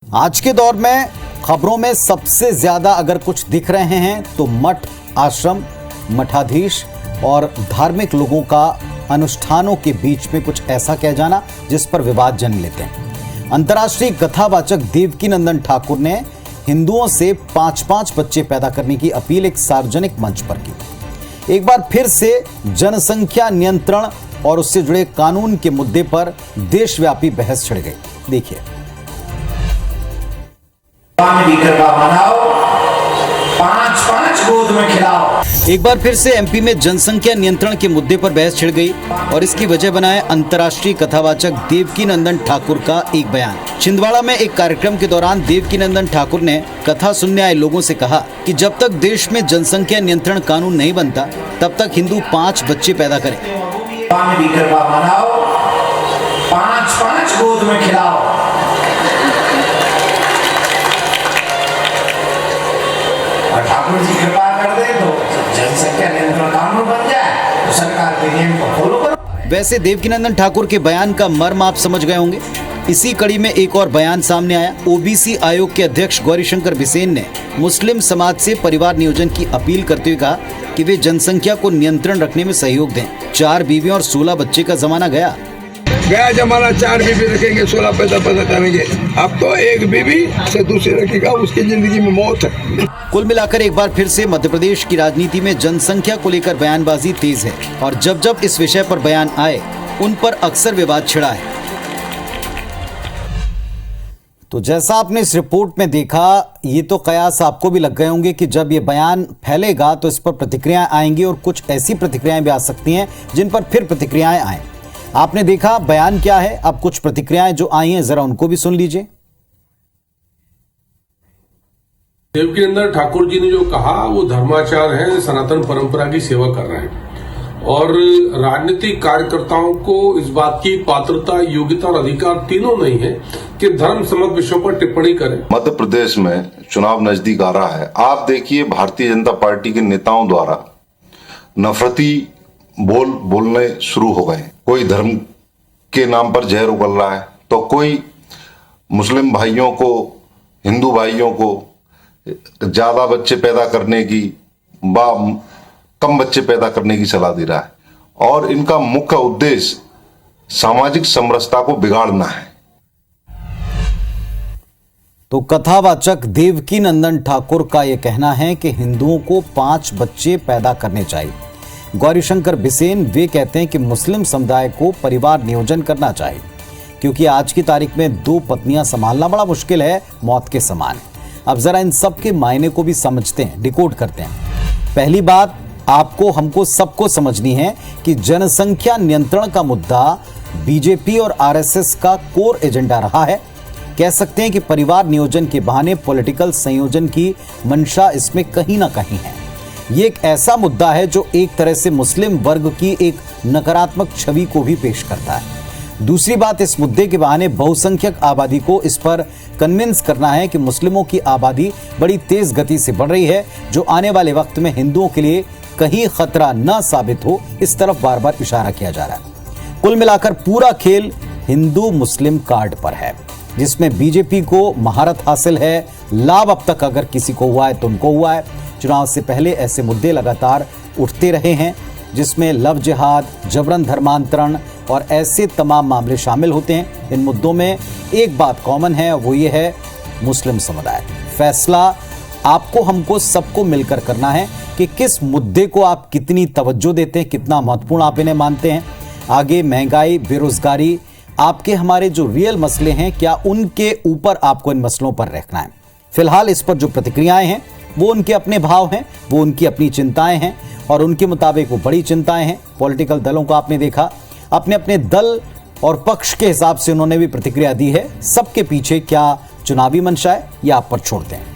आज के दौर में खबरों में सबसे ज्यादा अगर कुछ दिख रहे हैं तो मठ, आश्रम, मठाधीश और धार्मिक लोगों का अनुष्ठानों के बीच में कुछ ऐसा कह जाना जिस पर विवाद जन्म लेते हैं। अंतर्राष्ट्रीय कथावाचक देवकीनंदन ठाकुर ने हिंदुओं से 5-5 बच्चे पैदा करने की अपील एक सार्वजनिक मंच पर की। एक बार फिर से जनसंख्या नियंत्रण और उससे जुड़े कानून के मुद्दे पर देशव्यापी बहस छिड़ गई। देखिए, मनाओ, 5-5 गोद में खिलाओ। एक बार फिर से एमपी में जनसंख्या नियंत्रण के मुद्दे पर बहस छिड़ गई और इसकी वजह बनाए अंतर्राष्ट्रीय कथावाचक देवकीनंदन ठाकुर का एक बयान। छिंदवाड़ा में एक कार्यक्रम के दौरान देवकीनंदन ठाकुर ने कथा सुनने आए लोगों से कहा कि जब तक देश में जनसंख्या नियंत्रण कानून नहीं बनता तब तक हिंदू 5 बच्चे पैदा करें। मनाओ, 5-5 गोद में खिलाओ। और ठाकुर जी कृपा कर दे तो जनसंख्या नियंत्रण कानून बन जाए तो सरकार के नियम को फॉलो करो। वैसे देवकीनंदन ठाकुर के बयान का मर्म आप समझ गए होंगे। इसी कड़ी में एक और बयान सामने आया। ओबीसी आयोग के अध्यक्ष गौरीशंकर बिसेन ने मुस्लिम समाज से परिवार नियोजन की अपील करते हुए कहा कि वे जनसंख्या को नियंत्रण रखने में सहयोग दें। 4 बीवियों और 16 बच्चे का जमाना गया जमाना 4 बीबी रखेंगे, 16 पैदा करेंगे। अब तो एक बीबी से दूसरी रखेगा, उसकी जिंदगी में मौत है। कुल मिलाकर एक बार फिर से मध्य प्रदेश की राजनीति में जनसंख्या को लेकर बयानबाजी तेज है और जब जब इस विषय पर बयान आए उन पर अक्सर विवाद छिड़ा है। तो जैसा आपने इस रिपोर्ट में देखा, ये तो कयास आपको भी लग गए होंगे कि जब ये बयान फैलेगा तो इस पर प्रतिक्रियाएं आएंगी और कुछ ऐसी प्रतिक्रियाएं भी आ सकती हैं जिन पर फिर प्रतिक्रियाएं आए। आपने देखा बयान क्या है, अब कुछ प्रतिक्रियाएं जो आई हैं जरा उनको भी सुन लीजिए। देवकीनंदन ठाकुर जी ने जो कहा वो धर्माचार्य हैं, सनातन परंपरा की सेवा कर रहे हैं और राजनीतिक कार्यकर्ताओं को इस बात की पात्रता, योग्यता और अधिकार तीनों नहीं है कि धर्म संबंध विषयों पर टिप्पणी करें। मध्य प्रदेश में चुनाव नजदीक आ रहा है। आप देखिए, भारतीय जनता पार्टी के नेताओं द्वारा नफरती बोलने शुरू हो गए। कोई धर्म के नाम पर जहर उगल रहा है तो कोई मुस्लिम भाइयों को, हिंदू भाइयों को ज्यादा बच्चे पैदा करने की कम बच्चे पैदा करने की सलाह दे रहा है और इनका मुख्य उद्देश्य सामाजिक समरसता को बिगाड़ना है। तो कथावाचक देवकीनंदन ठाकुर का यह कहना है कि हिंदुओं को 5 बच्चे पैदा करने चाहिए। गौरीशंकर बिसेन वे कहते हैं कि मुस्लिम समुदाय को परिवार नियोजन करना चाहिए क्योंकि आज की तारीख में 2 पत्नियां संभालना बड़ा मुश्किल है, मौत के समान है। अब जरा इन सब के मायने को भी समझते हैं, डिकोड करते हैं। पहली बात आपको, हमको, सबको समझनी है कि जनसंख्या नियंत्रण का मुद्दा बीजेपी और आरएसएस का कोर एजेंडा रहा है। कह सकते हैं कि परिवार नियोजन के बहाने पॉलिटिकल संयोजन की मंशा इसमें कहीं ना कहीं है। ये एक ऐसा मुद्दा है जो एक तरह से मुस्लिम वर्ग की एक नकारात्मक छवि को भी पेश करता है। दूसरी बात, इस मुद्दे के बहाने बहुसंख्यक आबादी को इस पर कन्विंस करना है कि मुस्लिमों की आबादी बड़ी तेज गति से बढ़ रही है जो आने वाले वक्त में हिंदुओं के लिए कहीं खतरा न साबित हो, इस तरफ बार बार इशारा किया जा रहा है। कुल मिलाकर पूरा खेल हिंदू मुस्लिम कार्ड पर है जिसमें बीजेपी को महारत हासिल है। लाभ अब तक अगर किसी को हुआ है तो उनको हुआ है। चुनाव से पहले ऐसे मुद्दे लगातार उठते रहे हैं जिसमें लव जिहाद, जबरन धर्मांतरण और ऐसे तमाम मामले शामिल होते हैं। इन मुद्दों में एक बात कॉमन है, वो ये है मुस्लिम समुदाय। फैसला आपको, हमको, सबको मिलकर करना है कि किस मुद्दे को आप कितनी तवज्जो देते हैं, कितना महत्वपूर्ण आप इन्हें मानते हैं। आगे महंगाई, बेरोजगारी, आपके हमारे जो रियल मसले हैं, क्या उनके ऊपर आपको इन मसलों पर रखना है। फिलहाल इस पर जो प्रतिक्रियाएं हैं वो उनके अपने भाव हैं, वो उनकी अपनी चिंताएं हैं और उनके मुताबिक वो बड़ी चिंताएं हैं। पॉलिटिकल दलों को आपने देखा, अपने अपने दल और पक्ष के हिसाब से उन्होंने भी प्रतिक्रिया दी है। सबके पीछे क्या चुनावी मंशा है, यह आप पर छोड़ते हैं।